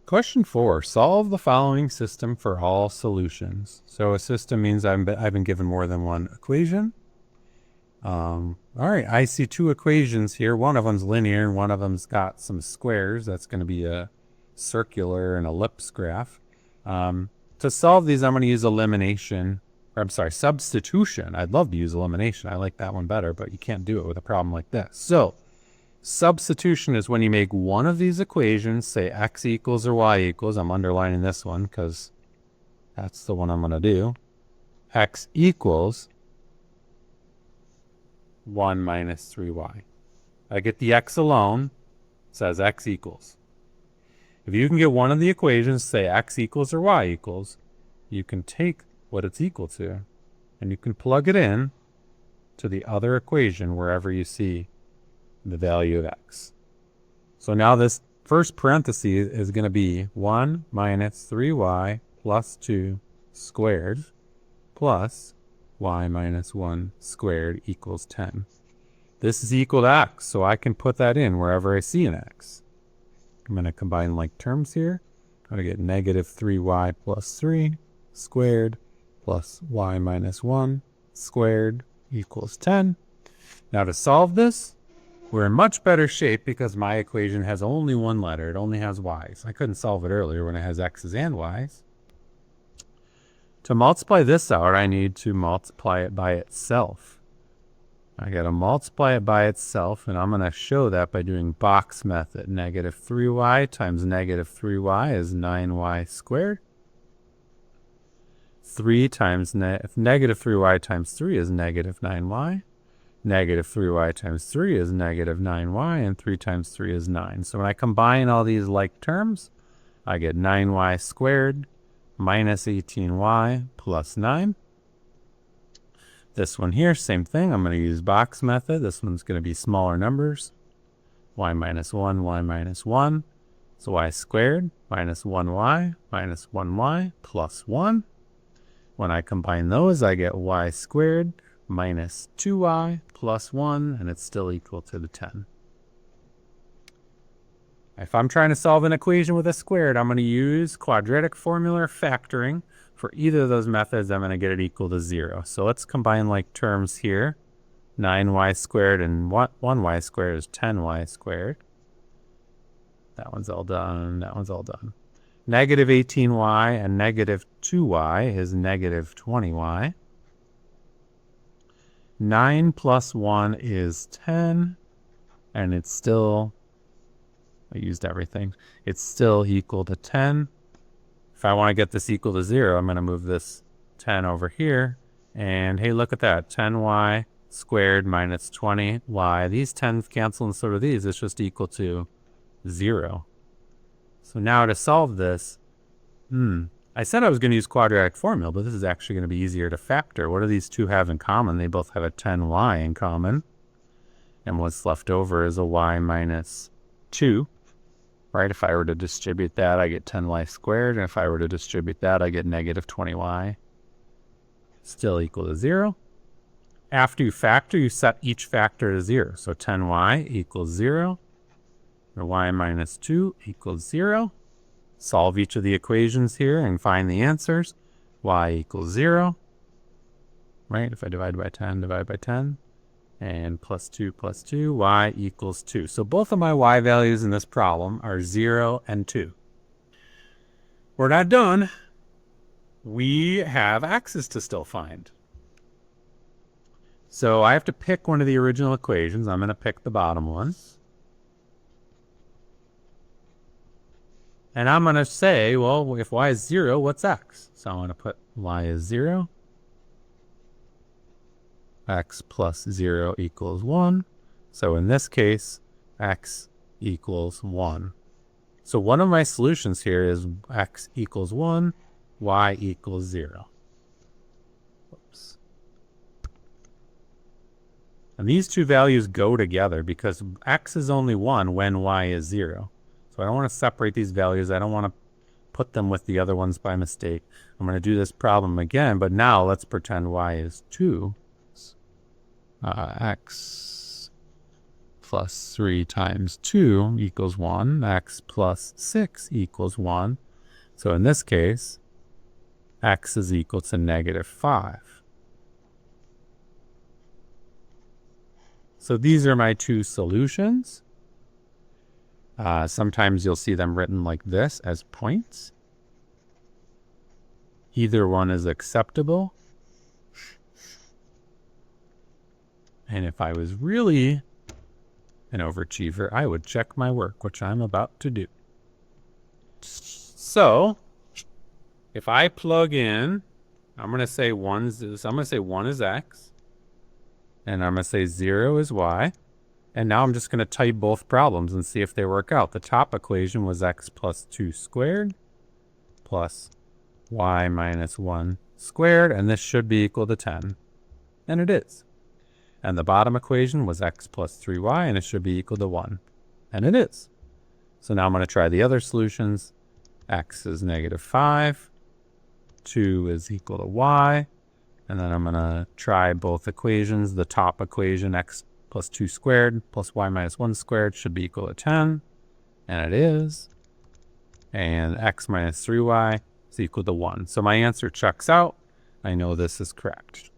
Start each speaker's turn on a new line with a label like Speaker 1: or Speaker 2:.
Speaker 1: Question 4, solve the following system for all solutions. So a system means I've been given more than one equation. All right, I see two equations here. One of them's linear and one of them's got some squares. That's going to be a circular and ellipse graph. To solve these, I'm going to use elimination, or I'm sorry, substitution. I'd love to use elimination. I like that one better, but you can't do it with a problem like this. So substitution is when you make one of these equations, say x equals or y equals. I'm underlining this one because that's the one I'm going to do. X equals 1 minus 3y. I get the x alone, says x equals. If you can get one of the equations, say x equals or y equals, you can take what it's equal to and you can plug it in to the other equation wherever you see the value of x. So now this first parenthesis is going to be 1 minus 3y plus 2 squared plus y minus 1 squared equals 10. This is equal to x, so I can put that in wherever I see an x. I'm going to combine like terms here. I'm going to get negative 3y plus 3 squared plus y minus 1 squared equals 10. Now to solve this, we're in much better shape because my equation has only one letter. It only has y's. I couldn't solve it earlier when it has x's and y's. To multiply this out, I need to multiply it by itself. I got to multiply it by itself, and I'm going to show that by doing box method. Negative 3y times negative 3y is 9y squared. 3 times negative 3y times 3 is negative 9y. Negative 3y times 3 is negative 9y, and 3 times 3 is 9. So when I combine all these like terms, I get 9y squared minus 18y plus 9. This one here, same thing. I'm going to use box method. This one's going to be smaller numbers. Y minus 1, y minus 1. So y squared minus 1y minus 1y plus 1. When I combine those, I get y squared minus 2y plus 1, and it's still equal to the 10. If I'm trying to solve an equation with a squared, I'm going to use quadratic formula or factoring. For either of those methods, I'm going to get it equal to 0. So let's combine like terms here. 9y squared and 1y squared is 10y squared. That one's all done. That one's all done. Negative 18y and negative 2y is negative 20y. 9 plus 1 is 10, and it's still, I used everything, it's still equal to 10. If I want to get this equal to 0, I'm going to move this 10 over here, and hey, look at that, 10y squared minus 20y. These 10s cancel, and so do these. It's just equal to 0. So now to solve this, I said I was going to use quadratic formula, but this is actually going to be easier to factor. What do these two have in common? They both have a 10y in common. And what's left over is a y minus 2. Right? If I were to distribute that, I get 10y squared. And if I were to distribute that, I get negative 20y. Still equal to 0. After you factor, you set each factor to 0. So 10y equals 0. Or y minus 2 equals 0. Solve each of the equations here and find the answers. Y equals 0. Right? If I divide by 10, divide by 10. And plus 2, y equals 2. So both of my y values in this problem are 0 and 2. We're not done. We have x's to still find. So I have to pick one of the original equations. I'm going to pick the bottom one. And I'm going to say, well, if y is 0, what's x? So I'm going to put y is 0. X plus 0 equals 1. So in this case, x equals 1. So one of my solutions here is x equals 1, y equals 0. Whoops. And these two values go together because x is only 1 when y is 0. So I don't want to separate these values. I don't want to put them with the other ones by mistake. I'm going to do this problem again, but now let's pretend y is 2. X plus 3 times 2 equals 1. X plus 6 equals 1. So in this case, x is equal to negative 5. So these are my two solutions. Sometimes you'll see them written like this as points. Either one is acceptable. And if I was really an overachiever, I would check my work, which I'm about to do. So if I plug in, I'm going to say 1 is x, and I'm going to say 0 is y. And now I'm just going to type both problems and see if they work out. The top equation was x plus 2 squared plus y minus 1 squared, and this should be equal to 10. And it is. And the bottom equation was x plus 3y, and it should be equal to 1. And it is. So now I'm going to try the other solutions. X is negative 5. 2 is equal to y. And then I'm going to try both equations. The top equation, x plus 2 squared plus y minus 1 squared, should be equal to 10. And it is. And x minus 3y is equal to 1. So my answer checks out. I know this is correct.